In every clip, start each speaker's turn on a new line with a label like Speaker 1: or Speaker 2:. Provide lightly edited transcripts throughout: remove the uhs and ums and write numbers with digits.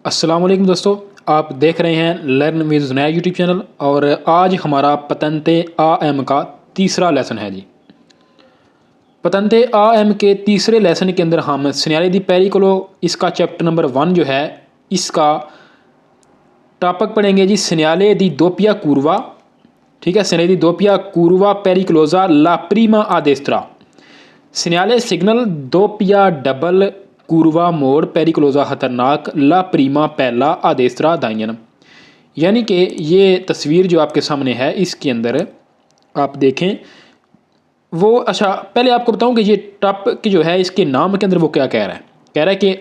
Speaker 1: अस्सलाम वालेकुम दोस्तों, आप देख रहे हैं learn with Zunair YouTube channel. और आज हमारा पतंते आ एम का तीसरा लेसन है जी। पतंते आ एम के तीसरे लेसन के अंदर हम सिन्याले दी पेरिकोलो इसका चैप्टर नंबर 1 जो है इसका टॉपिक पढ़ेंगे जी। सिन्याले दी दोपिया कूरवा, ठीक है। सिन्याले दी दोपिया कूरवा पेरिकोलोजा ला प्रीमा आ देस्त्रा। सिन्याले सिग्नल दोपिया डबल कूरवा मोड़ पेरिकोलोजा खतरनाक ला प्रीमा पहला आदेस्त्रा दाइयन। यानी कि ये तस्वीर जो आपके सामने है इसके अंदर आप देखें वो। अच्छा, पहले आपको बताऊं कि ये टॉपिक जो है इसके नाम के अंदर वो क्या कह रहा है। कह रहा है कि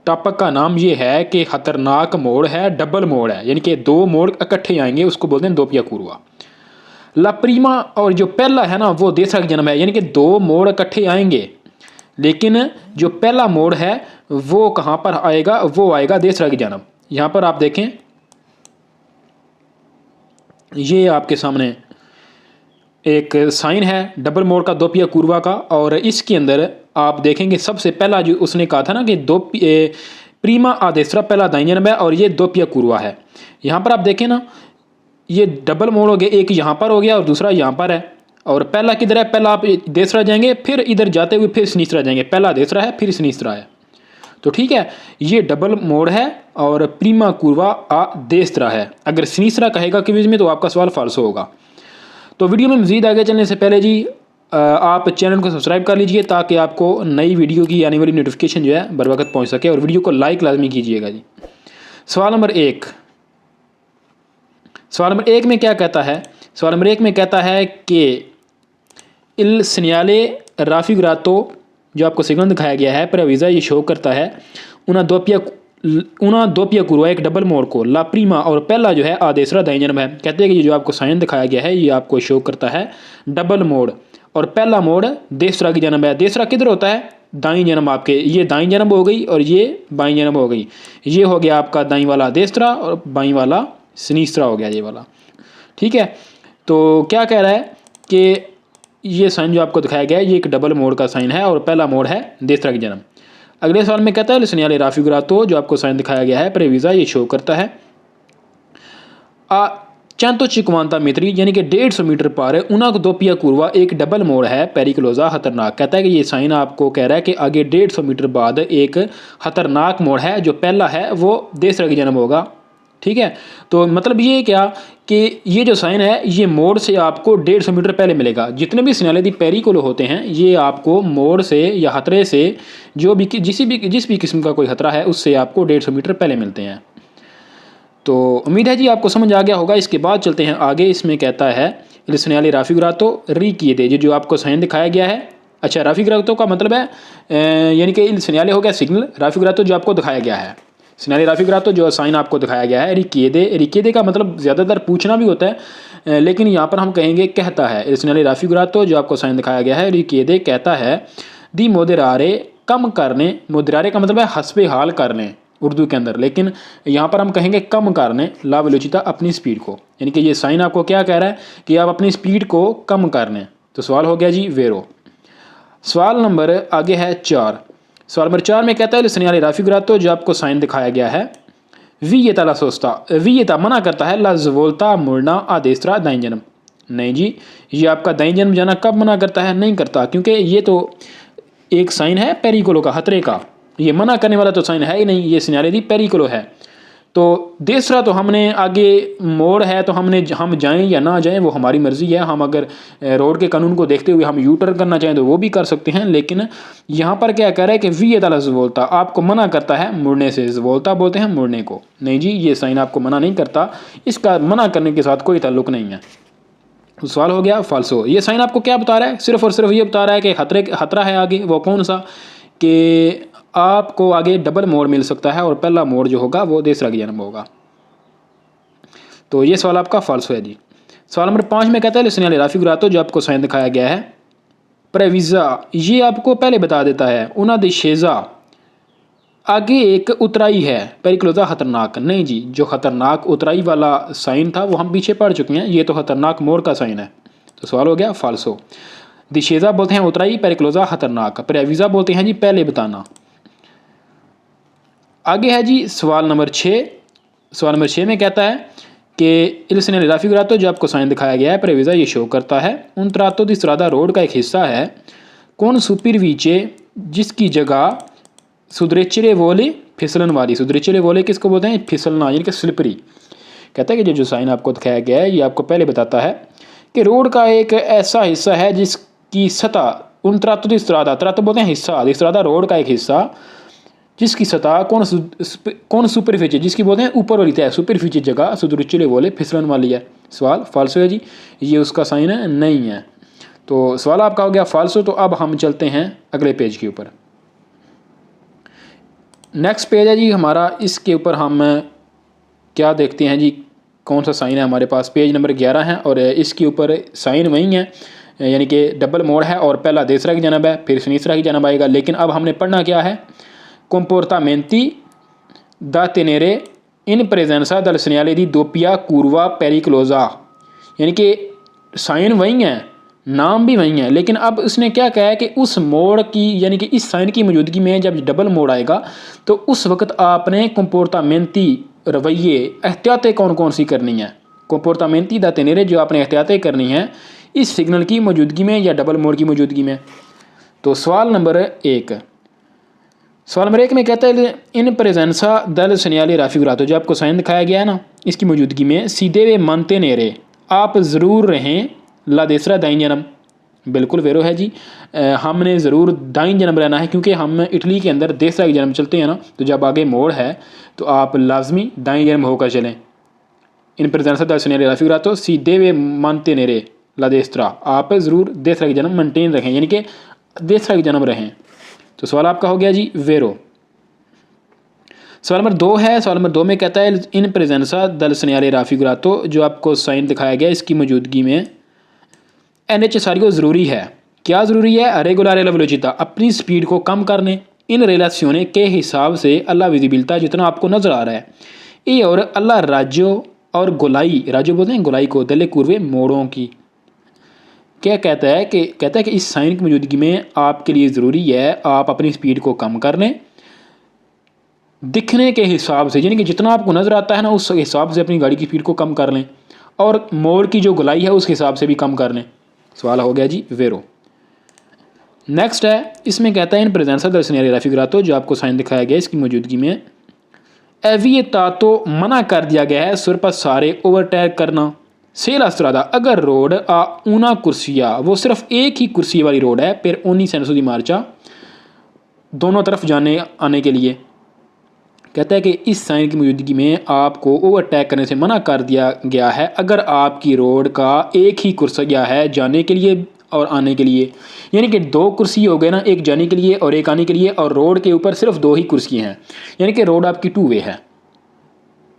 Speaker 1: टॉपिक का नाम ये है कि खतरनाक मोड़ है, डबल मोड़ है, यानी कि दो मोड़ इकट्ठे आएंगे, उसको बोलते हैं दोपिया कूरवा। ला प्रीमा और जो पहला है ना वो देसरा का जन्म है, यानी कि दो मोड़ इकट्ठे आएंगे, लेकिन जो पहला मोड़ है वो कहाँ पर आएगा, वो आएगा देसरा की जन्म। यहाँ पर आप देखें, ये आपके सामने एक साइन है डबल मोड़ का दोपिया कूरवा का, और इसके अंदर आप देखेंगे सबसे पहला जो उसने कहा था ना कि दो प्रीमा आदेसरा पहला दाईं जन्म है और ये दोपिया कूरवा है। यहाँ पर आप देखें ना, ये डबल मोड़ हो गया, एक यहाँ पर हो गया और दूसरा यहाँ पर है। और पहला किधर है, पहला आप देसरा जाएंगे, फिर इधर जाते हुए फिर स्नीसरा जाएंगे, पहला देसरा है फिर स्नीसरा है। तो ठीक है, ये डबल मोड़ है और प्रीमा कूरवा आ देसरा है। अगर स्नीसरा कहेगा क्विज में तो आपका सवाल फाल्स होगा। तो वीडियो में मजीद आगे चलने से पहले जी आप चैनल को सब्सक्राइब कर लीजिए ताकि आपको नई वीडियो की आने वाली नोटिफिकेशन जो है बर वक्त पहुँच सके, और वीडियो को लाइक लाजमी कीजिएगा जी। सवाल नंबर एक में क्या कहता है। सवाल नंबर 1 में कहता है कि इल सिन्याले राफिग्रातो जो आपको सिग्नल दिखाया गया है प्रेविज़ा ये शो करता है उना दोपिया कूरवा एक डबल मोड़ को ला प्रीमा और पहला जो है आदेसरा दाईं जन्म है। कहते हैं कि ये जो आपको साइन दिखाया गया है ये आपको शो करता है डबल मोड़, और पहला मोड़ देसरा की जन्म है। देसरा किधर होता है, दाईं जन्म। आपके ये दाईं जन्म हो गई और ये बाईं जन्म हो गई। ये हो गया आपका दाईं वाला देसरा और बाईं वाला स्नीसरा हो गया ये वाला, ठीक है। तो क्या कह रहा है कि ये साइन जो आपको दिखाया गया है ये एक डबल मोड़ का साइन है और पहला मोड़ है देसरा की जन्म। अगले सवाल में कहता है सिन्याले राफिग्रातो जो आपको साइन दिखाया गया है प्रेविज़ा ये शो करता है चांतो चिकवांता मित्री, यानी कि 150 मीटर पार उना को दोपिया कूरवा एक डबल मोड़ है पेरिकोलोजा खतरनाक। कहता है कि ये साइन आपको कह रहा है कि आगे 150 मीटर बाद एक खतरनाक मोड़ है, जो पहला है वो देसरा की जन्म होगा, ठीक है। तो मतलब ये क्या कि ये जो साइन है ये मोड़ से आपको 150 मीटर पहले मिलेगा। जितने भी सिन्याले दी पेरिकोलो होते हैं ये आपको मोड़ से या खतरे से जो भी जिस भी किस्म का कोई खतरा है उससे आपको 150 मीटर पहले मिलते हैं। तो उम्मीद है जी आपको समझ आ गया होगा। इसके बाद चलते हैं आगे। इसमें कहता है सिन्याले राफिग्रातो री किए दे जो आपको साइन दिखाया गया है। अच्छा, राफिग्रातो का मतलब है यानी कि सिन्याले हो गया सिग्नल, राफिग्रातो जो आपको दिखाया गया है। सिन्याले राफिग्रातो जो साइन आपको दिखाया गया है रिकिएदे का मतलब ज़्यादातर पूछना भी होता है, लेकिन यहाँ पर हम कहेंगे कहता है। सिन्याले राफिग्रातो जो आपको साइन दिखाया गया है रिकिएदे कहता है दी मोदेरारे कम करने। मोदेरारे का मतलब है हस्बे हाल करने उर्दू के अंदर, लेकिन यहाँ पर हम कहेंगे कम करने ला वेलोचिता अपनी स्पीड को। यानी कि ये साइन आपको क्या कह रहा है कि आप अपनी स्पीड को कम करने। तो सवाल हो गया जी वेरो। सवाल नंबर आगे है 4। सवाल नंबर 4 में कहता है सिन्याले राफिग्रातो जो आपको साइन दिखाया गया है वीयता ला सोस्ता, वीयता मना करता है ला जवोल्ता मुड़ना आदेस्त्रा दाईं जन्म। नहीं जी, ये आपका दाईं जन्म जाना कब मना करता है, नहीं करता, क्योंकि ये तो एक साइन है पेरिकोलो का, खतरे का। ये मना करने वाला तो साइन है ही नहीं, ये सिन्याले दी पेरिकोलो है। तो देसरा तो हमने आगे मोड़ है तो हम जाएं या ना जाएं वो हमारी मर्ज़ी है। हम अगर रोड के कानून को देखते हुए हम यू टर्न करना चाहें तो वो भी कर सकते हैं, लेकिन यहाँ पर क्या कह रहा है कि वी ताला बोलता आपको मना करता है मुड़ने से। बोलता बोलते हैं मुड़ने को। नहीं जी, ये साइन आपको मना नहीं करता, इसका मना करने के साथ कोई ताल्लुक नहीं है। सवाल हो गया फाल्सो। ये साइन आपको क्या बता रहा है, सिर्फ और सिर्फ ये बता रहा है कि खतरा है आगे। वो कौन सा कि आपको आगे डबल मोड़ मिल सकता है और पहला मोड़ जो होगा वो देसरा की जन्म होगा। तो ये सवाल आपका फाल्स है जी। सवाल नंबर 5 में कहता है सिन्याले राफिग्रातो जो आपको साइन दिखाया गया है प्रेविज़ा ये आपको पहले बता देता है उना दिशेजा आगे एक उतराई है पेरिकोलोजा खतरनाक। नहीं जी, जो खतरनाक उतराई वाला साइन था वो हम पीछे पढ़ चुके हैं, ये तो खतरनाक मोड़ का साइन है। तो सवाल हो गया फाल्सो। दिशेजा बोलते हैं उतराई, पेरिकोलोजा खतरनाक, प्रेविज़ा बोलते हैं जी पहले बताना। आगे है जी सवाल नंबर 6। सवाल नंबर 6 में कहता है कि il segnale raffigurato जो आपको साइन दिखाया गया है प्रेविज़ा ये शो करता है उन tratto di strada रोड का एक हिस्सा है कौन सुपरवीचे जिसकी जगह सुदरेचरे वोले फिसलन वाली। सुदरेचरे वोले किसको बोलते हैं? फिसलना यानी कि स्लिपरी। कहता है कि जो साइन आपको दिखाया गया है ये आपको पहले बताता है कि रोड का एक ऐसा हिस्सा है जिसकी सतह उन tratto di strada, tratto बोलते हैं हिस्सा, di strada रोड का एक हिस्सा जिसकी सतह कौन सुपरफिचे जिसकी बोलते हैं ऊपर वाली तय, सुपरफिचे जगह सुदरेचरे वोले फिसलन वाली है। सवाल फाल्सो है जी, ये उसका साइन है नहीं है। तो सवाल आपका हो गया फाल्सो। तो अब हम चलते हैं अगले पेज के ऊपर। नेक्स्ट पेज है जी हमारा, इसके ऊपर हम क्या देखते हैं जी कौन सा साइन है हमारे पास। पेज नंबर 11 है और इसके ऊपर साइन वही है यानी कि डबल मोड़ है और पहला तीसरा की जानब है फिर सिनीसरा की जानब आएगा। लेकिन अब हमने पढ़ना क्या है? comportamenti da tenere in presenza del segnale di doppia curva pericolosa, यानी कि साइन वही है नाम भी वही है लेकिन अब उसने क्या कहा है कि उस मोड़ की यानी कि इस साइन की मौजूदगी में जब डबल मोड़ आएगा तो उस वक्त आपने comportamenti रवैये एहतियातें कौन कौन सी करनी है। comportamenti da tenere जो आपने एहतियातें करनी है इस सिग्नल की मौजूदगी में या डबल मोड़ की मौजूदगी में। तो सवाल नंबर 1, सवाल नंबर 1 में कहता है इन प्रेजेंसा दल सनियाली राफिगुरातो जो आपको साइन दिखाया गया है ना इसकी मौजूदगी में सीधे वे मानते नेरे आप ज़रूर रहें ला देसरा दाइन जन्म। बिल्कुल वेरो है जी, हमने ज़रूर दाइन जन्म रहना है क्योंकि हम इटली के अंदर देसरा की जन्म चलते हैं ना, तो जब आगे मोड़ है तो आप लाजमी दाइन जन्म होकर चलें। इन प्रेजेंसा दल सनियाली राफिगुरातो सीधे वे मानते नेरे ला देसरा आप ज़रूर देसरा की जन्म मेनटेन रखें यानी कि देसरा की जन्म रहें। तो सवाल आपका हो गया जी वेरो। सवाल नंबर 2 है। सवाल नंबर 2 में कहता है इन प्रेजेंसा दल सनियाले राफिगुरातो जो आपको साइन दिखाया गया इसकी मौजूदगी में एनएचएसआरओ ज़रूरी है। क्या ज़रूरी है? रेगुलर वेलोसिटी अपनी स्पीड को कम करने इन रिलेशने के हिसाब से अल्लाह विजिबिलिटी जितना आपको नज़र आ रहा है ये और अल्लाह राज्यों और गोलाई, राज्यों बोलते हैं गोलाई को दले कुर्वे मोड़ों की। क्या कहता है कि इस साइन की मौजूदगी में आपके लिए ज़रूरी है आप अपनी स्पीड को कम कर लें दिखने के हिसाब से यानी कि जितना आपको नज़र आता है ना उस हिसाब से अपनी गाड़ी की स्पीड को कम कर लें और मोड़ की जो गोलाई है उस हिसाब से भी कम कर लें। सवाल हो गया जी वेरो। नेक्स्ट है, इसमें कहता है इन प्रेजेंसा दल सनियाले राफिगुरातो जो आपको साइन दिखाया गया इसकी मौजूदगी में एविएटातो मना कर दिया गया है सुर पर सारे ओवरटेक करना सेला स्त्रादा अगर रोड आ ऊना कुर्सिया वो सिर्फ एक ही कुर्सी वाली रोड है फिर ओनी सेंसो दी मार्चा दोनों तरफ जाने आने के लिए। कहता है कि इस साइन की मौजूदगी में आपको ओवरटेक करने से मना कर दिया गया है अगर आपकी रोड का एक ही कुर्सिया है जाने के लिए और आने के लिए, यानी कि 2 कुर्सी हो गए ना, एक जाने के लिए और एक आने के लिए और रोड के ऊपर सिर्फ 2 ही कुर्सियाँ हैं यानी कि रोड आपकी 2 वे है।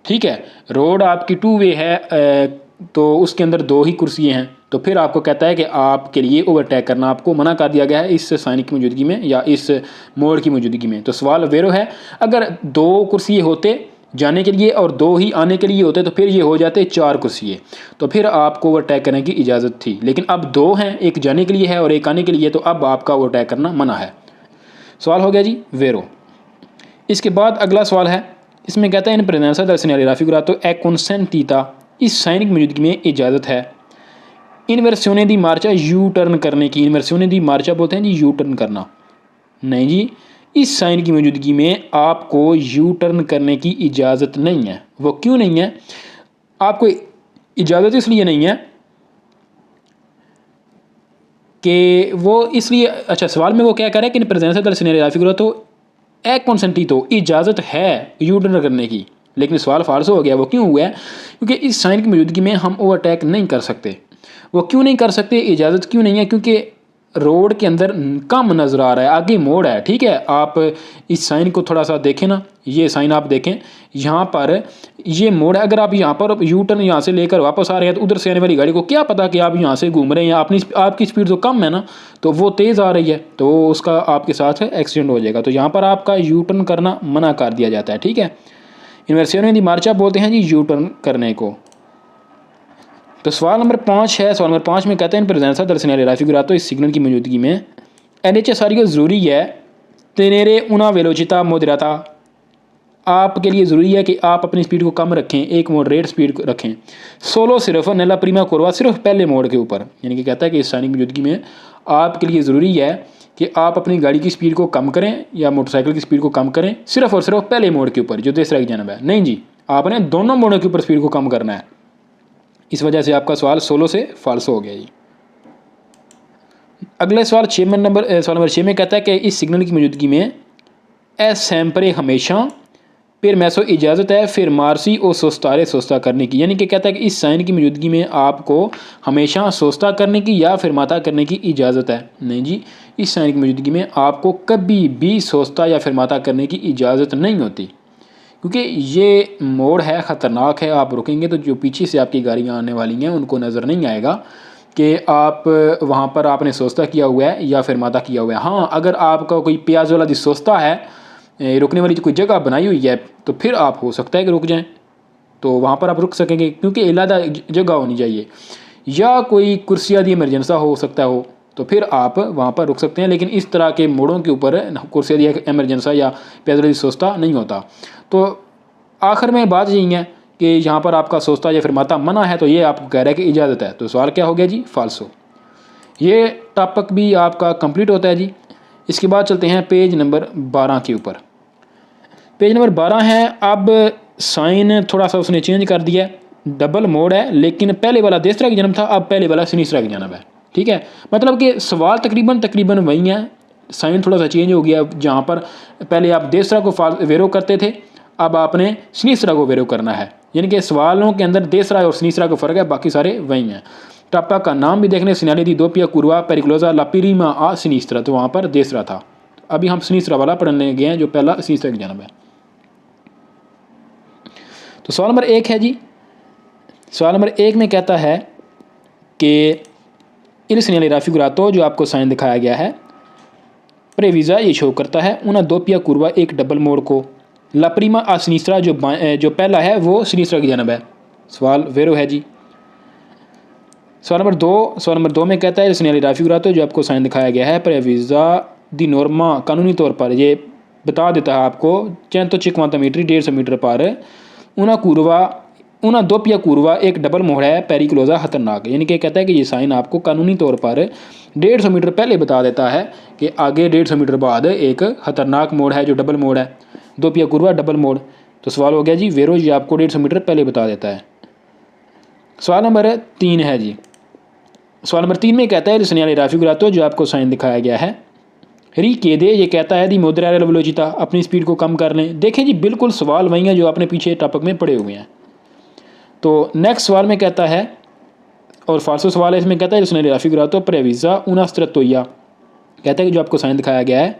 Speaker 1: ठीक है, रोड आपकी 2 वे है तो उसके अंदर 2 ही कुर्सियाँ हैं तो फिर आपको कहता है कि आपके लिए ओवरटेक करना आपको मना कर दिया गया है इस साइन की मौजूदगी में या इस मोड़ की मौजूदगी में। तो सवाल वेरो है अगर 2 कुर्सी होते जाने के लिए और 2 ही आने के लिए होते तो फिर ये हो जाते 4 कुर्सी, तो फिर आपको ओवरटेक करने की इजाज़त थी। लेकिन अब 2 हैं, एक जाने के लिए है और एक आने के लिए, तो अब आपका ओवरटेक करना मना है। सवाल हो गया जी वेरो। इसके बाद अगला सवाल है, इसमें कहता है इन प्रेजेंसा दल सनियाले राफिगुरातो ए कंसेंटीता इस साइन की मौजूदगी में इजाज़त है इन्वर्सियोने दी मार्चा यू टर्न करने की। इन्वर्सियोने दी मार्चा बोलते हैं जी यू टर्न करना, नहीं जी इस साइन की मौजूदगी में आपको यू टर्न करने की इजाज़त नहीं है। वो क्यों नहीं है? आपको इजाज़त इसलिए नहीं है कि वो इसलिए, अच्छा सवाल में वो क्या कह रहा है कि इन प्रेजेंसा दल सनियाले राफिगुरातो ए कंसेंटीतो इजाज़त है यू टर्न करने की, लेकिन सवाल फाल्सो हो गया। वो क्यों हुआ है? क्योंकि इस साइन की मौजूदगी में हम ओवरटेक नहीं कर सकते। वो क्यों नहीं कर सकते, इजाज़त क्यों नहीं है? क्योंकि रोड के अंदर कम नज़र आ रहा है, आगे मोड़ है। ठीक है, आप इस साइन को थोड़ा सा देखें ना, ये साइन आप देखें, यहाँ पर ये मोड़ है। अगर आप यहाँ पर यू टर्न यहाँ से लेकर वापस आ रहे हैं तो उधर से आने वाली गाड़ी को क्या पता कि आप यहाँ से घूम रहे हैं, आपकी स्पीड तो कम है ना, तो वो तेज़ आ रही है तो उसका आपके साथ एक्सीडेंट हो जाएगा। तो यहाँ पर आपका यू टर्न करना मना कर दिया जाता है। ठीक है, इन्वर्सियोने दी मार्चा बोलते हैं जी यू टर्न करने को। तो सवाल नंबर 5 है। सवाल नंबर 5 में कहते हैं इन प्रेजेंसा दल सनियाले राफिगुरातो इस सिग्नल की मौजूदगी में एनएचएसआरओ ज़रूरी है तेनेरे उना वेलोचिता मोदराता आपके लिए ज़रूरी है कि आप अपनी स्पीड को कम रखें, एक मॉडरेट स्पीड रखें। सोलो सिर्फ नेला प्रीमा कुर्वा सिर्फ पहले मोड़ के ऊपर, यानी कि कहता है कि इस साइनिक मौजूदगी में आपके लिए ज़रूरी है कि आप अपनी गाड़ी की स्पीड को कम करें या मोटरसाइकिल की स्पीड को कम करें सिर्फ और सिर्फ पहले मोड़ के ऊपर जो तीसरा की जानब है। नहीं जी, आपने दोनों मोड़ों के ऊपर स्पीड को कम करना है। इस वजह से आपका सवाल 16 से फाल्सो हो गया जी। अगले सवाल सवाल नंबर 6 में कहता है कि इस सिग्नल की मौजूदगी में ए सैम्परे हमेशा फिर मैसो इजाज़त है फिर मारसी और सोस्तारे सोस्ता करने की, यानी कि कहता है कि इस साइन की मौजूदगी में आपको हमेशा सोस्ता करने की या फिर माता करने की इजाज़त है। नहीं जी, इस साइन की मौजूदगी में आपको कभी भी सोस्ता या फिर माता करने की इजाज़त नहीं होती, क्योंकि ये मोड़ है, ख़तरनाक है। आप रुकेंगे तो जो पीछे से आपकी गाड़ियाँ आने वाली हैं उनको नज़र नहीं आएगा कि आप वहाँ पर आपने सोस्ता किया हुआ है या फिर माता किया हुआ है। हाँ, अगर आपका कोई प्याज वाला सोस्ता है, रुकने वाली कोई जगह बनाई हुई है, तो फिर आप हो सकता है कि रुक जाएं, तो वहाँ पर आप रुक सकेंगे, क्योंकि इलादा जगह होनी चाहिए। या कोई कुर्सियाँ दी इमरजेंसा हो सकता हो तो फिर आप वहाँ पर रुक सकते हैं, लेकिन इस तरह के मोड़ों के ऊपर कुर्सियाँ दी इमरजेंसा या पैदल सोस्ता नहीं होता। तो आखिर में बात यही है कि यहाँ पर आपका सोस्ता या फिर माता मना है, तो ये आपको कह रहा है कि इजाज़त है। तो सवाल क्या हो गया जी? फाल्सो। ये टॉपिक भी आपका कंप्लीट होता है जी। इसके बाद चलते हैं पेज नंबर 12 के ऊपर। पेज नंबर 12 है। अब साइन थोड़ा सा उसने चेंज कर दिया है, डबल मोड है, लेकिन पहले वाला देसरा की जन्म था, अब पहले वाला सिनीसरा की जन्म है। ठीक है, मतलब कि सवाल तकरीबन वही है, साइन थोड़ा सा चेंज हो गया। जहाँ पर पहले आप देसरा को वेरो करते थे, अब आपने सिनीसरा को वेरो करना है, यानी कि सवालों के अंदर देसरा और सिनीसरा का फ़र्क है, बाकी सारे वही हैं। टापा का नाम भी देखने सिनाली दी दोपिया कुरवा पेरिक्लोजा लापिरीमा आ सिनीस्त्रा, तो वहाँ पर देसरा था। अभी हम सिनीस्त्रा वाला पढ़ने गए हैं जो पहला सिनीस्त्रा की जन्म है। तो सवाल नंबर 1 है जी। सवाल नंबर 1 में कहता है कि इल सिनाली राफी गुरातो जो आपको साइन दिखाया गया है प्रेवीज़ा ये शो करता है उना दोपिया कुरवा एक डबल मोड़ को लाप्रीमा आ सिनीस्त्रा जो पहला है वो सिनीस्त्रा की जन्म है। सवाल वेरो है जी। सवाल नंबर 2 में कहता है सिनाली राफी गुरातो जो आपको साइन दिखाया गया है प्रेवीज़ा दी नॉर्मा कानूनी तौर पर ये बता देता है आपको 150 मीटर 150 मीटर पर उना दोपिया कुरवा एक डबल मोड़ है पेरिक्लोजा खतरनाक, यानी कि कहता है कि ये साइन आपको कानूनी तौर पर 150 मीटर पहले बता देता है कि आगे 150 मीटर बाद एक खतरनाक मोड़ है जो डबल मोड़ है, दोपिया कुरवा डबल मोड़। तो सवाल हो गया जी वेरो, ये आपको 150 मीटर पहले बता देता है। सवाल नंबर 3 है जी। सवाल नंबर 3 में कहता है सिनाली राफी गुरातो जो आपको साइन दिखाया गया है री के दे, ये कहता है दी मोदरा वेलोचिता अपनी स्पीड को कम कर लें। देखें जी बिल्कुल सवाल वही है जो आपने पीछे टॉपिक में पढ़े हुए हैं। तो नेक्स्ट सवाल में कहता है, और फाल्सो सवाल है, इसमें कहता है सिनाली राफी गुरातो प्रेवीज़ा उनास्त्रतोया, कहता है कि जो आपको साइन दिखाया गया है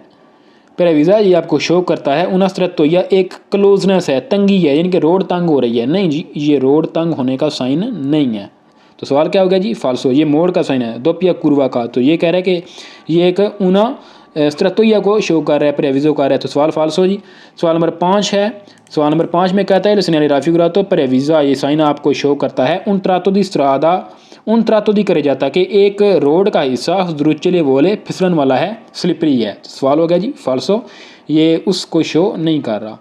Speaker 1: प्रेवीज़ा ये आपको शो करता है उनास्त्रतोया एक क्लोजनेस है, तंगी है, यानी कि रोड तंग हो रही है। नहीं जी, ये रोड तंग होने का साइन नहीं है। तो सवाल क्या हो गया जी? फाल्सो। ये मोड़ का साइन है दोपिया कुरवा का, तो ये कह रहा है कि ये एक उना स्त्रतोया को शो कर रहा है, प्रेविज़ो कर रहा है, तो सवाल फाल्सो जी। सवाल नंबर 5 है। सवाल नंबर 5 में कहता है सिनाली राफी गुरातो प्रेविज़ा ये साइन आपको शो करता है उन त्रातो दी करे जाता कि एक रोड का हिस्सा द्रुचले वोले फिसलन वाला है, स्लिपरी है। तो सवाल हो गया जी फाल्सो, ये उसको शो नहीं कर रहा।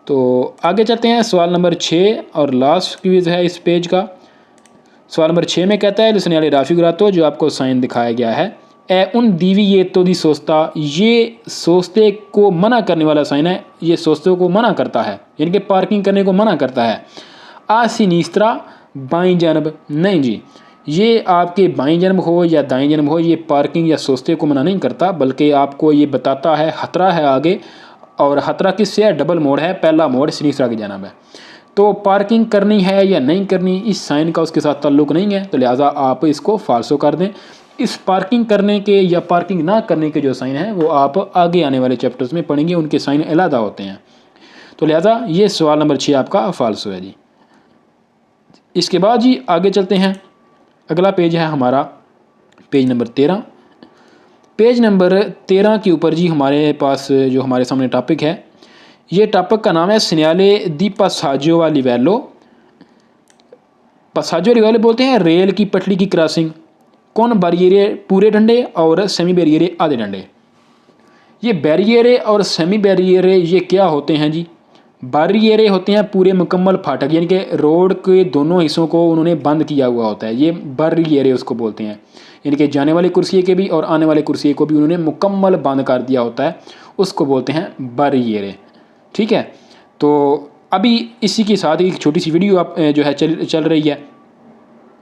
Speaker 1: तो आगे चलते हैं। सवाल नंबर 6 और लास्ट क्विज़ है इस पेज का। सवाल नंबर 6 में कहता है सिनाली राफी गुरातो जो आपको साइन दिखाया गया है उन दीवी ये तो दी सोचता, ये सोचते को मना करने वाला साइन है, ये सोचते को मना करता है, यानी कि पार्किंग करने को मना करता है। आ सिनीस्त्रा बाईं जानब, नहीं जी, ये आपके बाईं जानब हो या दाईं जानब हो, ये पार्किंग या सोचते को मना नहीं करता, बल्कि आपको ये बताता है खतरा है आगे, और खतरा किससे है? डबल मोड़ है, पहला मोड़ सिनीस्त्रा की जानब है। तो पार्किंग करनी है या नहीं करनी, इस साइन का उसके साथ ताल्लुक़ नहीं है, तो लिहाजा आप इसको फाल्सो कर दें। इस पार्किंग करने के या पार्किंग ना करने के जो साइन हैं वो आप आगे आने वाले चैप्टर्स में पढ़ेंगे, उनके साइन अलग होते हैं। तो लिहाजा ये सवाल नंबर 6 आपका फाल्सो है जी। इसके बाद जी आगे चलते हैं। अगला पेज है हमारा पेज नंबर 13। पेज नंबर 13 के ऊपर जी हमारे पास जो हमारे सामने टॉपिक है, ये टॉपिक का नाम है सिनाले दी पासाजो वा लिवेलो। पासाजो लिवेलो बोलते हैं रेल की पटरी की क्रॉसिंग। कौन बैरियरे पूरे डंडे और सेमी बैरियरे आधे डंडे। ये बैरियरे और सेमी बैरियरे ये क्या होते हैं जी? बारियरें होते हैं पूरे मुकम्मल फाटक, यानी कि रोड के दोनों हिस्सों को उन्होंने बंद किया हुआ होता है, ये बारियरें उसको बोलते हैं। यानी कि जाने वाले कुर्सिए के भी और आने वाले कुर्सिए को भी उन्होंने मुकम्मल बंद कर दिया होता है, उसको बोलते हैं बारियरें। ठीक है, तो अभी इसी के साथ एक छोटी सी वीडियो आप जो है चल रही है,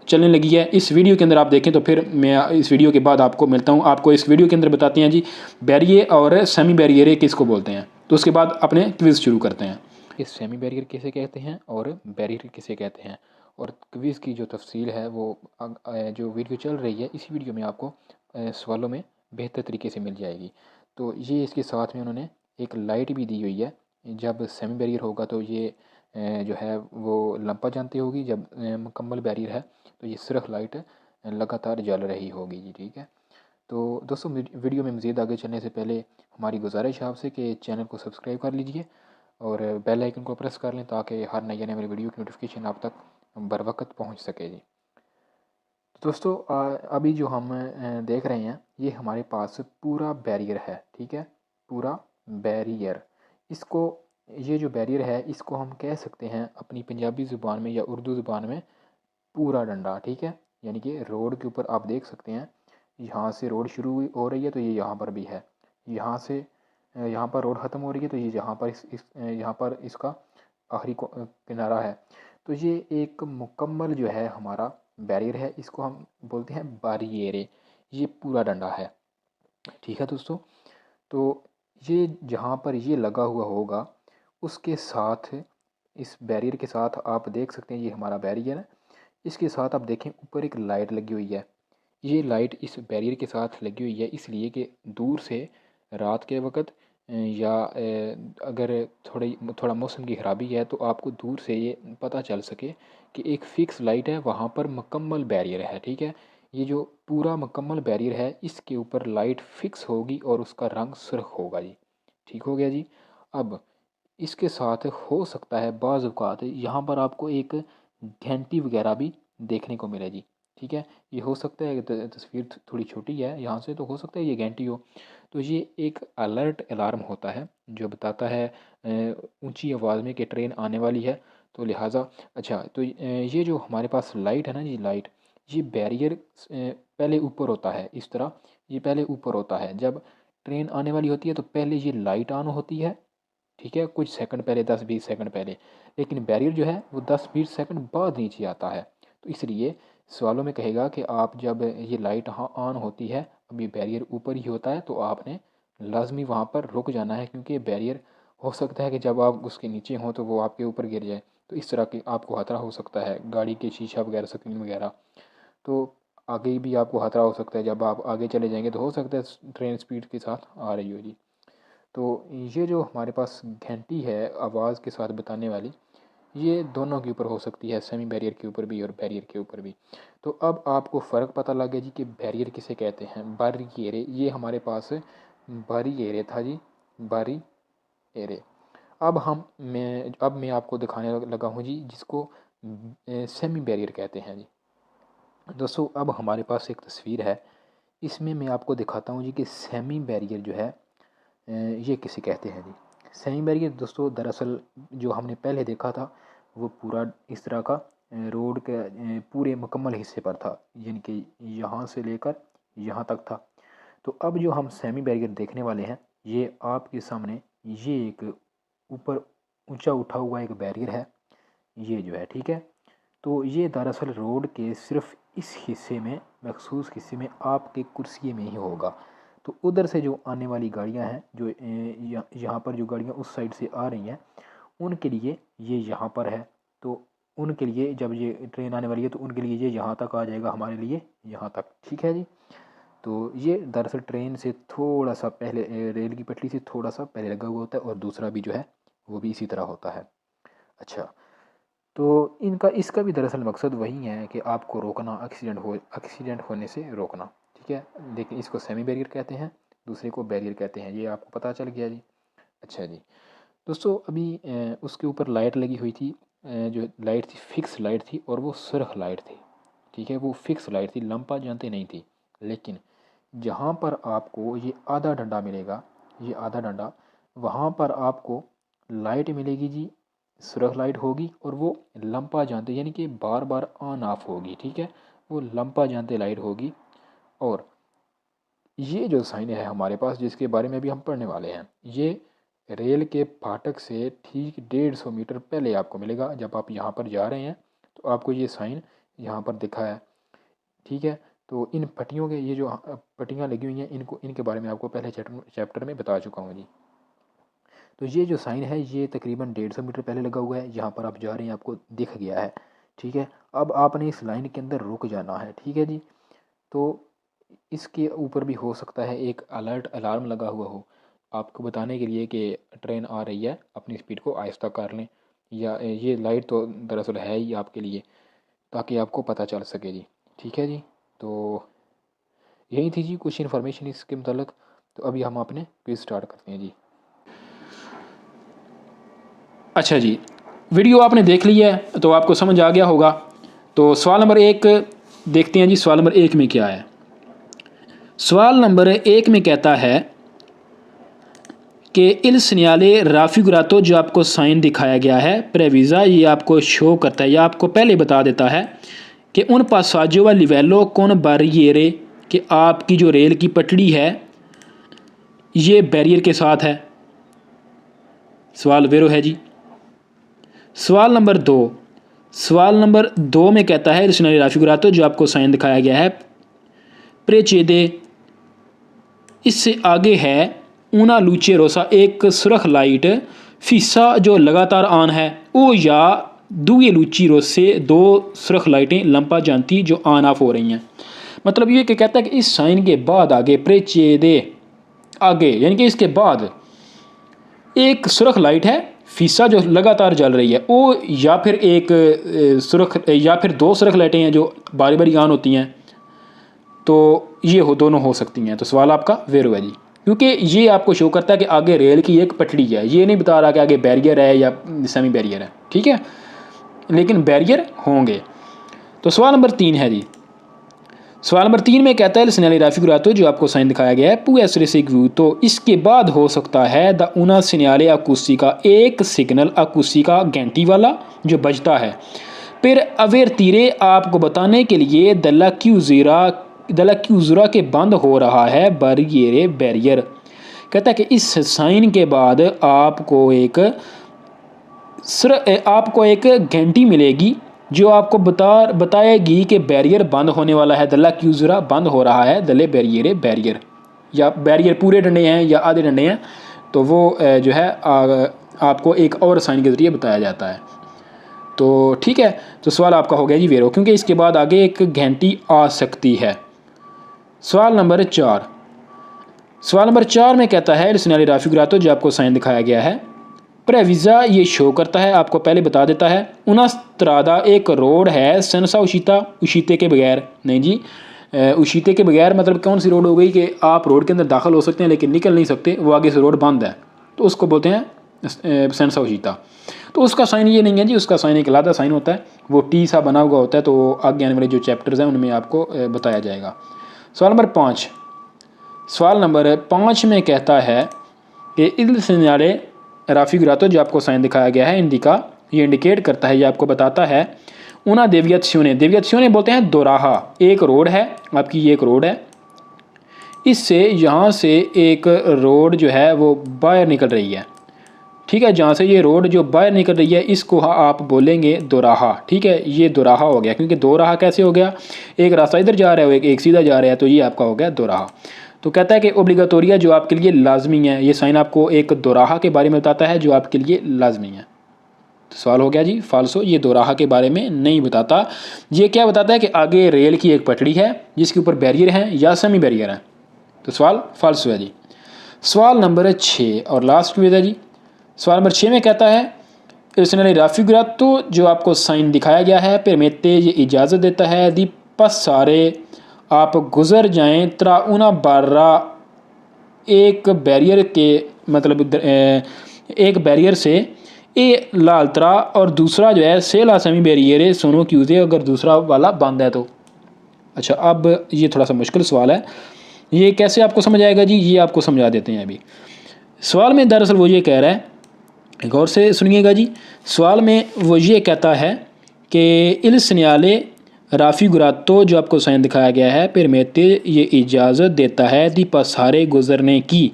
Speaker 1: चलने लगी है। इस वीडियो के अंदर आप देखें तो फिर मैं इस वीडियो के बाद आपको मिलता हूँ। आपको इस वीडियो के अंदर बताते हैं जी बैरियर और सेमी बैरियर किसको बोलते हैं, तो उसके बाद अपने क्विज़ शुरू करते हैं। इस सेमी बैरियर किसे कहते हैं और बैरियर किसे कहते हैं, और क्विज़ की जो तफसील है वो जो वीडियो चल रही है इसी वीडियो में आपको सवालों में बेहतर तरीके से मिल जाएगी। तो ये इसके साथ में उन्होंने एक लाइट भी दी हुई है, जब सेमी बैरियर होगा तो ये जो है वो लंपा जानती होगी, जब मुकम्मल बैरियर है तो ये सिर्फ लाइट लगातार जल रही होगी जी। ठीक है, तो दोस्तों वीडियो में मज़ीद आगे चलने से पहले हमारी गुजारिश है आपसे कि चैनल को सब्सक्राइब कर लीजिए और बेल आइकन को प्रेस कर लें ताकि हर नई आने वाली वीडियो की नोटिफिकेशन आप तक बर वक्त पहुँच सके जी। दोस्तों अभी जो हम देख रहे हैं ये हमारे पास पूरा बैरियर है। ठीक है, पूरा बैरियर, इसको ये जो बैरियर है इसको हम कह सकते हैं अपनी पंजाबी ज़ुबान में या उर्दू ज़ुबान में पूरा डंडा। ठीक है, यानी कि रोड के ऊपर आप देख सकते हैं यहाँ से रोड शुरू हो रही है तो ये यहाँ पर भी है, यहाँ से यहाँ पर रोड ख़त्म हो रही है तो ये यहाँ पर यहाँ पर इसका आखिरी किनारा है। तो ये एक मुकम्मल जो है हमारा बैरियर है, इसको हम बोलते हैं बारियरे, ये पूरा डंडा है। ठीक है दोस्तों, तो ये जहाँ पर ये लगा हुआ होगा उसके साथ, इस बैरियर के साथ आप देख सकते हैं ये हमारा बैरियर है, इसके साथ आप देखें ऊपर एक लाइट लगी हुई है। ये लाइट इस बैरियर के साथ लगी हुई है इसलिए कि दूर से रात के वक्त या अगर थोड़ा मौसम की ख़राबी है तो आपको दूर से ये पता चल सके कि एक फ़िक्स लाइट है वहाँ पर मुकम्मल बैरियर है। ठीक है, ये जो पूरा मुकम्मल बैरियर है इसके ऊपर लाइट फ़िक्स होगी और उसका रंग सुर्ख होगा जी। ठीक हो गया जी। अब इसके साथ हो सकता है बाज़ औक़ात यहाँ पर आपको एक घंटी वगैरह भी देखने को मिले जी। ठीक है, ये हो सकता है तस्वीर थोड़ी छोटी है यहाँ से, तो हो सकता है ये घंटी हो। तो ये एक अलर्ट अलार्म होता है जो बताता है ऊंची आवाज़ में कि ट्रेन आने वाली है, तो लिहाजा अच्छा तो ये जो हमारे पास लाइट है ना जी, लाइट ये बैरियर पहले ऊपर होता है इस तरह, ये पहले ऊपर होता है, जब ट्रेन आने वाली होती है तो पहले ये लाइट ऑन होती है। ठीक है, कुछ सेकंड पहले, 10-20 सेकंड पहले, लेकिन बैरियर जो है वो 10-20 सेकंड बाद नीचे आता है। तो इसलिए सवालों में कहेगा कि आप जब ये लाइट ऑन होती है, अभी बैरियर ऊपर ही होता है, तो आपने लाजमी वहाँ पर रुक जाना है क्योंकि बैरियर हो सकता है कि जब आप उसके नीचे हों तो वो आपके ऊपर गिर जाए, तो इस तरह की आपको खतरा हो सकता है, गाड़ी के शीशा वगैरह, स्क्रीन वगैरह। तो आगे भी आपको खतरा हो सकता है, जब आप आगे चले जाएंगे तो हो सकता है ट्रेन स्पीड के साथ आ रही हो जी। तो ये जो हमारे पास घंटी है आवाज़ के साथ बताने वाली, ये दोनों के ऊपर हो सकती है, सेमी बैरियर के ऊपर भी और बैरियर के ऊपर भी। तो अब आपको फ़र्क पता लग गया जी कि बैरियर किसे कहते हैं। बारीएरे, ये हमारे पास बारीएरे था जी, बारीएरे। अब मैं आपको दिखाने लगा हूँ जी जिसको सेमी बैरियर कहते हैं जी। दोस्तों अब हमारे पास एक तस्वीर है, इसमें मैं आपको दिखाता हूँ जी कि सेमी बैरियर जो है ये किसे कहते हैं जी। सेमी बैरियर दोस्तों दरअसल जो हमने पहले देखा था वो पूरा इस तरह का रोड के पूरे मुकम्मल हिस्से पर था, यानी कि यहाँ से लेकर यहाँ तक था। तो अब जो हम सेमी बैरियर देखने वाले हैं ये आपके सामने, ये एक ऊपर ऊंचा उठा हुआ एक बैरियर है, ये जो है। ठीक है, तो ये दरअसल रोड के सिर्फ इस हिस्से में, मखसूस हिस्से में आपके कुर्सी में ही होगा। तो उधर से जो आने वाली गाड़ियां हैं, जो यहाँ पर जो गाड़ियां उस साइड से आ रही हैं उनके लिए ये यहाँ पर है, तो उनके लिए जब ये ट्रेन आने वाली है तो उनके लिए ये यहाँ तक आ जाएगा, हमारे लिए यहाँ तक। ठीक है जी, तो ये दरअसल ट्रेन से थोड़ा सा पहले रेल की पटरी से थोड़ा सा पहले लगा हुआ होता है, और दूसरा भी जो है वो भी इसी तरह होता है। अच्छा, तो इनका इसका भी दरअसल मकसद वही है कि आपको रोकना, एक्सीडेंट होने से रोकना। ठीक है, लेकिन इसको सेमी बैरियर कहते हैं, दूसरे को बैरियर कहते हैं, ये आपको पता चल गया जी। अच्छा जी दोस्तों, अभी उसके ऊपर लाइट लगी हुई थी, जो लाइट थी फिक्स लाइट थी और वो सुर्ख लाइट थी। ठीक है, वो फिक्स लाइट थी, लंपा जानते नहीं थी। लेकिन जहाँ पर आपको ये आधा डंडा मिलेगा, ये आधा डंडा, वहाँ पर आपको लाइट मिलेगी जी, सुरख लाइट होगी और वो लंपा जानते यानी कि बार बार ऑन ऑफ होगी, ठीक है, वो लंपा जानते लाइट होगी। और ये जो साइन है हमारे पास जिसके बारे में भी हम पढ़ने वाले हैं, ये रेल के फाटक से ठीक 150 मीटर पहले आपको मिलेगा। जब आप यहाँ पर जा रहे हैं तो आपको ये साइन यहाँ पर दिखा है, ठीक है। तो इन पट्टियों के ये जो पट्टियाँ लगी हुई हैं इनके बारे में आपको पहले चैप्टर में बता चुका हूँ जी। तो ये जो साइन है ये तकरीबन 150 मीटर पहले लगा हुआ है, यहाँ पर आप जा रहे हैं आपको दिख गया है, ठीक है। अब आपने इस लाइन के अंदर रुक जाना है, ठीक है जी। तो इसके ऊपर भी हो सकता है एक अलर्ट अलार्म लगा हुआ हो आपको बताने के लिए कि ट्रेन आ रही है, अपनी स्पीड को आहिस्ता कर लें, या ये लाइट तो दरअसल है ही आपके लिए ताकि आपको पता चल सके जी, ठीक है जी। तो यही थी जी कुछ इन्फॉर्मेशन इसके मतलब। तो अभी हम अपने क्विज स्टार्ट करते हैं जी। अच्छा जी, वीडियो आपने देख ली है तो आपको समझ आ गया होगा। तो सवाल नंबर 1 देखते हैं जी, सवाल नंबर 1 में क्या है। सवाल नंबर 1 में कहता है कि इल सिग्नाले राफिगुरातो, जो आपको साइन दिखाया गया है प्रेविज़ा, ये आपको शो करता है या आपको पहले बता देता है कि उन पासाजो व लिवेलो कौन बारियरे, कि आपकी जो रेल की पटड़ी है ये बैरियर के साथ है। सवाल वेरो है जी। सवाल नंबर 2, सवाल नंबर 2 में कहता है इल सिग्नाले राफिगुरातो, जो आपको साइन दिखाया गया है प्रेचेदे, इससे आगे है ऊना लूचे रोसा, एक सुरख लाइट फीसा जो लगातार ऑन है, ओ या दुए लूची रोसे, 2 सुरख लाइटें लंपा जानती जो ऑन ऑफ हो रही हैं। मतलब ये कि कहता है कि इस साइन के बाद आगे प्रेचेदे आगे यानी कि इसके बाद एक सुरख लाइट है फीसा जो लगातार जल रही है, ओ या फिर एक सुरख या फिर 2 सुरख लाइटें हैं जो बारी बारी ऑन होती हैं। तो ये दोनों हो सकती हैं। तो सवाल आपका वेरो है जी, क्योंकि ये आपको शो करता है कि आगे रेल की एक पटड़ी है, ये नहीं बता रहा कि आगे बैरियर है या सेमी बैरियर है, ठीक है, लेकिन बैरियर होंगे। तो सवाल नंबर 3 है जी। सवाल नंबर 3 में कहता है सिग्नल राफिगुरातो, जो आपको साइन दिखाया गया है पुएसरेसिग्यू, तो इसके बाद हो सकता है द उना सिग्नले अकूस्टिका, एक सिग्नल अकूस्टिका घंटी वाला जो बजता है। फिर अवेरतीरे आपको बताने के लिए दला क्यूजरा के बंद हो रहा है बारियरे बैरियर। कहता है कि इस साइन के बाद आपको एक घंटी मिलेगी जो आपको बताएगी कि बैरियर बंद होने वाला है, दला क्यूजरा बंद हो रहा है, दले बैरियरे बैरियर, या बैरियर पूरे डंडे हैं या आधे डंडे हैं, तो वो जो है आपको एक और साइन के ज़रिए बताया जाता है। तो ठीक है, तो सवाल आपका हो गया जी वेरो, क्योंकि इसके बाद आगे एक घंटी आ सकती है। सवाल नंबर 4, सवाल नंबर 4 में कहता है सिग्नल राफिगुरातो, जो आपको साइन दिखाया गया है प्रेविज़ा, ये शो करता है, आपको पहले बता देता है उना स्त्रादा, एक रोड है सेंसा उशीता, उशीते के बगैर, नहीं जी उशीते के बगैर मतलब कौन सी रोड हो गई कि आप रोड के अंदर दाखिल हो सकते हैं लेकिन निकल नहीं सकते, वो आगे से रोड बंद है, तो उसको बोलते हैं सेंसा उशीता। तो उसका साइन ये नहीं है जी, उसका साइन एक अलग साइन होता है, वो टी सा बना हुआ होता है, तो आगे आने वाले जो चैप्टर्स हैं उनमें आपको बताया जाएगा। सवाल नंबर 5, सवाल नंबर 5 में कहता है कि इल सिग्नले राफिगुरातो, जो आपको साइन दिखाया गया है इंडिका, ये इंडिकेट करता है, ये आपको बताता है उना देवियात्स्योने बोलते हैं दोराहा, एक रोड है आपकी, ये एक रोड है, इससे यहाँ से एक रोड जो है वो बाहर निकल रही है, ठीक है, जहाँ से ये रोड जो बाहर निकल रही है इसको आप बोलेंगे दोराहा, ठीक है, ये दोराहा हो गया, क्योंकि दो राह कैसे हो गया, एक रास्ता इधर जा रहा है एक सीधा जा रहा है, तो ये आपका हो गया दोराहा। तो कहता है कि ओब्लिगाटोरिया जो आपके लिए लाजमी है, ये साइन आपको एक दोराहा के बारे में बताता है जो आपके लिए लाजमी है। तो सवाल हो गया जी फाल्सो, ये दोराहा के बारे में नहीं बताता, ये क्या बताता है कि आगे रेल की एक पटड़ी है जिसके ऊपर बैरियर है या सेमी बैरियर है, तो सवाल फाल्सो है जी। सवाल नंबर 6 और लास्ट में है जी। सवाल नंबर 6 में कहता है सिग्नल राफिगुरातो, जो आपको साइन दिखाया गया है परमेते, ये इजाज़त देता है दी पासारे, आप गुज़र जाएं त्रा उना बारा, एक बैरियर के मतलब एक बैरियर से ए लालतरा, और दूसरा जो है सेला सेमी बैरियर सोनो क्यूजे, अगर दूसरा वाला बंद है तो। अच्छा, अब ये थोड़ा सा मुश्किल सवाल है, ये कैसे आपको समझ आएगा जी, ये आपको समझा देते हैं अभी। सवाल में दरअसल वो ये कह रहा है गौर से सुनिएगा जी। सवाल में वो ये कहता है कि इल सन्याले राफ़ी गुरातो जो आपको साइन दिखाया गया है परमेते ये इजाज़त देता है दी पसारे गुजरने की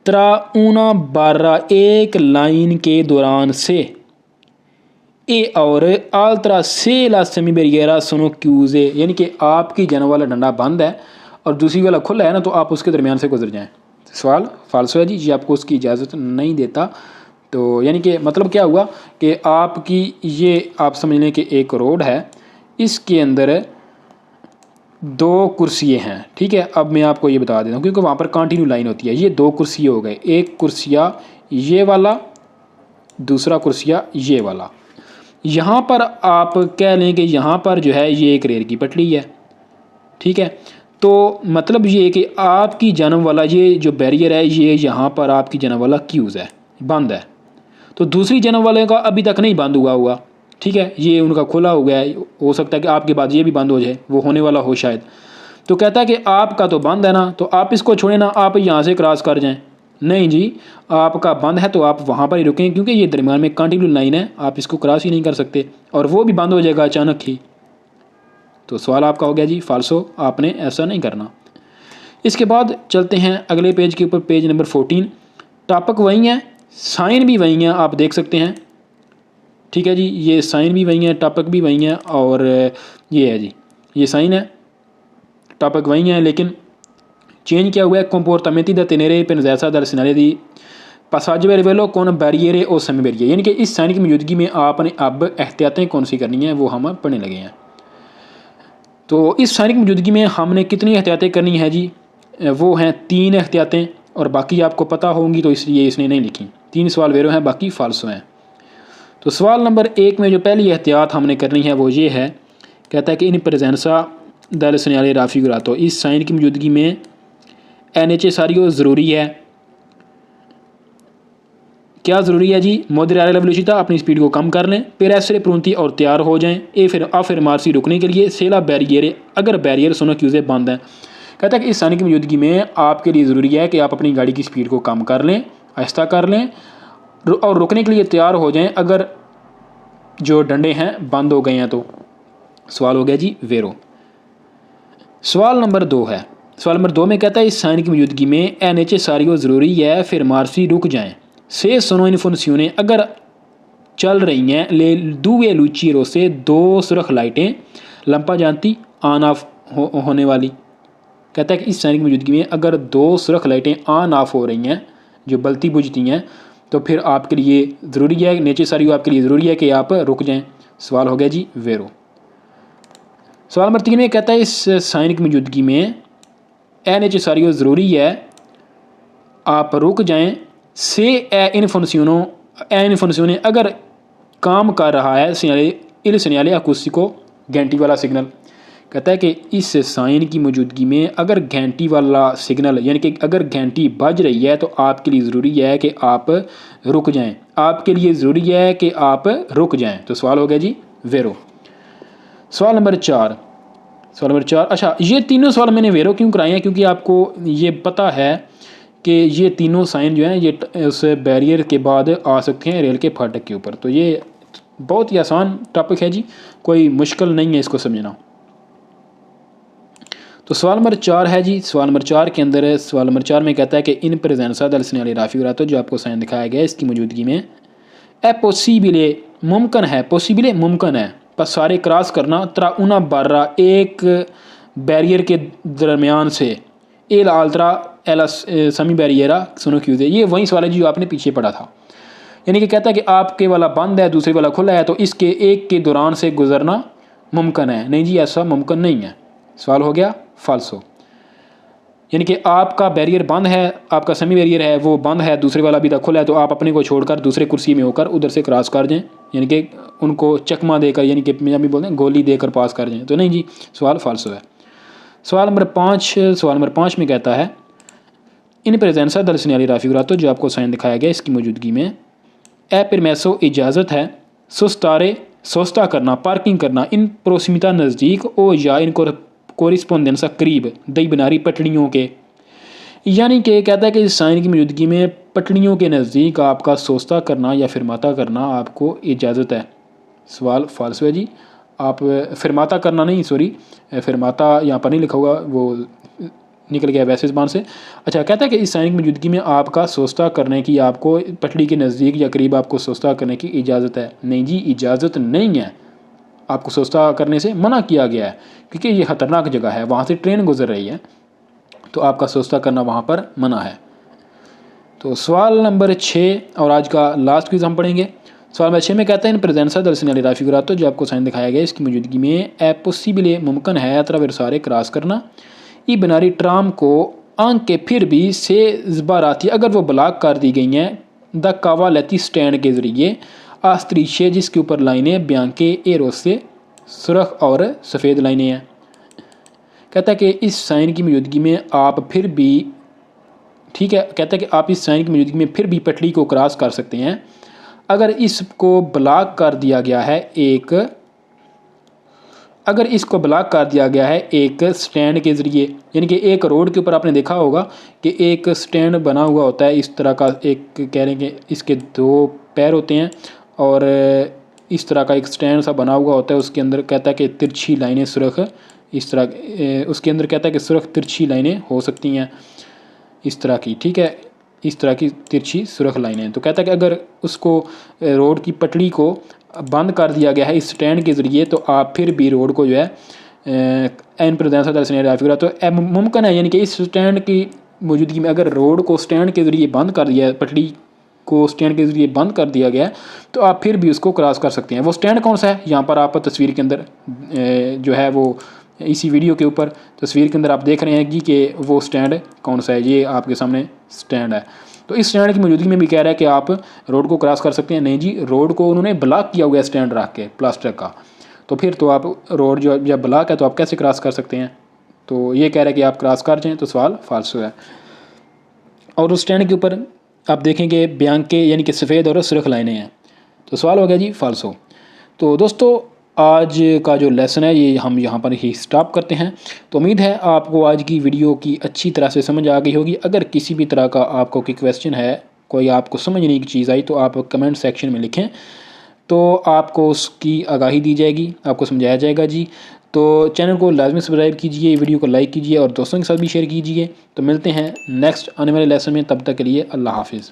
Speaker 1: त्रा ऊना बारा एक लाइन के दौरान से ए और आल्तरा से ला सेमी बेरियरा सुनो क्यूज़े, यानी कि आपकी जाने वाला डंडा बंद है और दूसरी वाला खुला है ना, तो आप उसके दरमियान से गुजर जाएं। सवाल फाल्सो है जी, ये आपको उसकी इजाज़त नहीं देता। तो यानी कि मतलब क्या हुआ कि आपकी ये आप समझ लें कि एक रोड है, इसके अंदर 2 कुर्सियाँ हैं, ठीक है। अब मैं आपको ये बता देता हूँ क्योंकि वहाँ पर कंटिन्यू लाइन होती है। ये 2 कुर्सियाँ हो गए, एक कुर्सिया ये वाला, दूसरा कुर्सिया ये वाला। यहाँ पर आप कह लें कि यहाँ पर जो है ये एक रेल की पटरी है, ठीक है। तो मतलब ये कि आपकी जन्म वाला ये जो बैरियर है ये यहाँ पर आपकी जन्म वाला क्यूज़ है, बंद है। तो दूसरी जन्म वाले का अभी तक नहीं बंद हुआ, ठीक है, ये उनका खुला हो गया है। हो सकता है कि आपके बाद ये भी बंद हो जाए, वो होने वाला हो शायद। तो कहता है कि आपका तो बंद है ना, तो आप इसको छोड़े ना, आप यहाँ से क्रॉस कर जाएं। नहीं जी, आपका बंद है तो आप वहाँ पर ही रुकें क्योंकि ये दरमियान में कंटिन्यू लाइन है, आप इसको क्रॉस ही नहीं कर सकते और वो भी बंद हो जाएगा अचानक ही। तो सवाल आपका हो गया जी फाल्सो, आपने ऐसा नहीं करना। इसके बाद चलते हैं अगले पेज के ऊपर, पेज नंबर 14। टॉपिक वही है, साइन भी वही है, आप देख सकते हैं, ठीक है जी। ये साइन भी वही है, टॉपिक भी वही है और ये है जी, ये साइन है, टॉपिक वही है, लेकिन चेंज क्या हुआ है। comportamenti da tenere pendenza dal segnale di passaggio per livello con barriere o semi barriere, यानी कि इस साइन की मौजूदगी में आपने अब एहतियातें कौन सी करनी है वो हम पढ़ने लगे हैं। तो इस साइन की मौजूदगी में हमने कितनी एहतियातें करनी है जी, वो हैं 3 एहतियातें और बाकी आपको पता होंगी तो इसलिए इसने नहीं लिखी। 3 सवाल वेरो हैं, बाकी फाल्सो हैं। तो सवाल नंबर 1 में जो पहली एहतियात हमने करनी है वो ये है, कहता है कि इन प्रेजेंसा दल सन्याले राफ़ी गुरातो, इस साइन की मौजूदगी में necessario ज़रूरी है। क्या ज़रूरी है जी, मोदरेरे वेलोसिटी, अपनी स्पीड को कम कर लें, फिर ऐसे प्रूंती और तैयार हो जाएं। ए फिर अफर्मार्सी रुकने के लिए, सेला बैरियर अगर बैरियर सुनो क्यूज़े बंद है। कहता है कि इस साइन की मौजूदगी में आपके लिए ज़रूरी है कि आप अपनी गाड़ी की स्पीड को कम कर लें, आहिस्ता कर लें और रुकने के लिए तैयार हो जाएं अगर जो डंडे हैं बंद हो गए हैं तो। सवाल हो गया जी वेरो। सवाल नंबर 2 है, सवाल नंबर 2 में कहता है इस साइन की मौजूदगी में necessario ज़रूरी है, फिर मार्सी रुक जाएं, से सोनो इन फंक्शनें अगर चल रही हैं, ले दुए लूचीरो से 2 सुरख लाइटें लंपा जानती ऑन ऑफ होने वाली। कहता है कि इस साइन की मौजूदगी में अगर 2 सुरख लाइटें ऑन ऑफ हो रही हैं जो बलती बुझती हैं तो फिर आपके लिए ज़रूरी है, necessario आपके लिए ज़रूरी है कि आप रुक जाएँ। सवाल हो गया जी वेरो। सवाल नंबर 3 में कहता है इस साइन की मौजूदगी में necessario ज़रूरी है आप रुक जाएं, से इन फंक्शनों अगर काम कर रहा है इल सन्याले अकूस्टिको घंटी वाला सिग्नल। कहता है कि इस साइन की मौजूदगी में अगर घंटी वाला सिग्नल यानी कि अगर घंटी बज रही है तो आपके लिए ज़रूरी है कि आप रुक जाएं, आपके लिए ज़रूरी है कि आप रुक जाएं। तो सवाल हो गया जी वेरो। सवाल नंबर 4, सवाल नंबर 4, अच्छा ये तीनों सवाल मैंने वेरो क्यों कराए हैं क्योंकि आपको ये पता है कि ये तीनों साइन जो हैं ये उस बैरियर के बाद आ सकते हैं रेल के फाटक के ऊपर। तो ये बहुत ही आसान टॉपिक है जी, कोई मुश्किल नहीं है इसको समझना। तो सवाल नंबर 4 है जी, सवाल नंबर 4 के अंदर सवाल नंबर 4 में कहता है कि इन प्रेजेंसा दल सन्याले राफ़ी गुरातो जो आपको साइन दिखाया गया है इसकी मौजूदगी में पॉसिबले मुमकिन है, पॉसिबले मुमकिन है पसारे क्रॉस करना त्रा उना बारा एक बैरियर के दरमियान से एल आल्तरा एला समी बैरियरा सुनो क्यूज़े। ये वही सवाल है जो आपने पीछे पढ़ा था, यानी कि कहता है कि आपके वाला बंद है दूसरे वाला खुला है तो इसके एक के दौरान से गुजरना मुमकिन है। नहीं जी ऐसा मुमकिन नहीं है। सवाल हो गया फाल्सो, यानी कि आपका बैरियर बंद है, आपका सेमी बैरियर है वो बंद है, दूसरे वाला भी तक खुला है तो आप अपने को छोड़कर दूसरे कुर्सी में होकर उधर से क्रॉस कर जाएं, यानी कि उनको चकमा देकर यानी कि पंजाबी बोलते हैं गोली देकर पास कर जाएं। तो नहीं जी सवाल फाल्सो है। सवाल नंबर 5 में कहता है इन प्रेजेंसा दल सन्याले राफ़ी गुरातो जो आपको साइन दिखाया गया इसकी मौजूदगी में परमेसो इजाज़त है सुस्तारे सोस्ता करना पार्किंग करना इन प्रोसिमिता नज़दीक ओ या इनको कोरिस्पोंडेंसा करीब दई बनारी पटड़ियों के यानी कि कहता है कि इस साइन की मौजूदगी में पटड़ियों के नज़दीक आपका सोस्ता करना या फिरमाता करना आपको इजाज़त है। सवाल फाल्स है जी। आप फिरमाता करना नहीं, सॉरी, फिरमाता यहाँ पर नहीं लिखा हुआ, वो निकल गया वैसे ज़बान से। अच्छा, कहता है कि इस साइन की मौजूदगी में आपका सोस्ता करने की, आपको पटड़ी के नज़दीक या करीब आपको सोस्ता करने की इजाज़त है। नहीं जी, इजाज़त नहीं है, आपको सोस्ता करने से मना किया गया है क्योंकि ये ख़तरनाक जगह है, वहाँ से ट्रेन गुजर रही है, तो आपका सोस्ता करना वहाँ पर मना है। तो सवाल नंबर 6 और आज का लास्ट क्विज़ हम पढ़ेंगे। सवाल नंबर 6 में कहता है इन प्रेजेंसा दल सिग्नल राफिगुरातो, जो आपको साइन दिखाया गया इसकी मौजूदगी में ए पॉसिबल मुमकिन है अतरावेरसारे क्रॉस करना ई बनारी ट्राम को आंक के फिर भी से ज़बाराती अगर वो ब्लॉक कर दी गई हैं द कावा लेती स्टैंड के ज़रिए आस्तरीशे, जिसके ऊपर लाइनें ब्यांके एरो से सुरख और सफ़ेद लाइनें हैं। कहता है कि इस साइन की मौजूदगी में आप फिर भी, ठीक है, कहता है कि आप इस साइन की मौजूदगी में फिर भी पटड़ी को क्रॉस कर सकते हैं अगर इसको ब्लॉक कर दिया गया है एक स्टैंड के ज़रिए। यानी कि एक रोड के ऊपर आपने देखा होगा कि एक स्टैंड बना हुआ होता है इस तरह का, एक कह रहे हैं कि इसके 2 पैर होते हैं और इस तरह का एक स्टैंड सा बना हुआ होता है, उसके अंदर कहता है कि तिरछी लाइनें सुरख इस तरह, उसके अंदर कहता है कि सुरख तिरछी लाइनें हो सकती हैं इस तरह की, ठीक है, इस तरह की तिरछी सुरख लाइनें। तो कहता है कि अगर उसको रोड की पटड़ी को बंद कर दिया गया है इस स्टैंड के ज़रिए तो आप फिर भी रोड को जो है एन प्रेजेंसा दल सिग्नल राफिगुरातो तो मुमकिन है, यानी कि इस स्टैंड की मौजूदगी में अगर रोड को स्टैंड के ज़रिए बंद कर दिया है, पटड़ी को स्टैंड के ज़रिए बंद कर दिया गया है, तो आप फिर भी उसको क्रॉस कर सकते हैं। वो स्टैंड कौन सा है, यहाँ पर आप तस्वीर के अंदर जो है वो इसी वीडियो के ऊपर तस्वीर के अंदर आप देख रहे हैं कि वो स्टैंड कौन सा है, ये आपके सामने स्टैंड है। तो इस स्टैंड की मौजूदगी में भी कह रहा है कि आप रोड को क्रॉस कर सकते हैं। नहीं जी, रोड को उन्होंने ब्लॉक किया हुआ है स्टैंड रख के प्लास्टर का, तो फिर तो आप रोड जो जब ब्लॉक है तो आप कैसे क्रॉस कर सकते हैं। तो ये कह रहा है कि आप क्रॉस कर जाएँ, तो सवाल फाल्सो है। और उस स्टैंड के ऊपर आप देखेंगे ब्यांके यानी कि सफ़ेद और सुरख लाइनें हैं, तो सवाल हो गया जी फाल्सो। तो दोस्तों आज का जो लेसन है ये हम यहाँ पर ही स्टॉप करते हैं। तो उम्मीद है आपको आज की वीडियो की अच्छी तरह से समझ आ गई होगी। अगर किसी भी तरह का आपको कोई क्वेश्चन है, कोई आपको समझने की चीज़ आई, तो आप कमेंट सेक्शन में लिखें, तो आपको उसकी आगाही दी जाएगी, आपको समझाया जाएगा जी। तो चैनल को लाजमी सब्सक्राइब कीजिए, वीडियो को लाइक कीजिए और दोस्तों के साथ भी शेयर कीजिए। तो मिलते हैं नेक्स्ट आने वाले लेसन में, तब तक के लिए अल्लाह हाफिज़।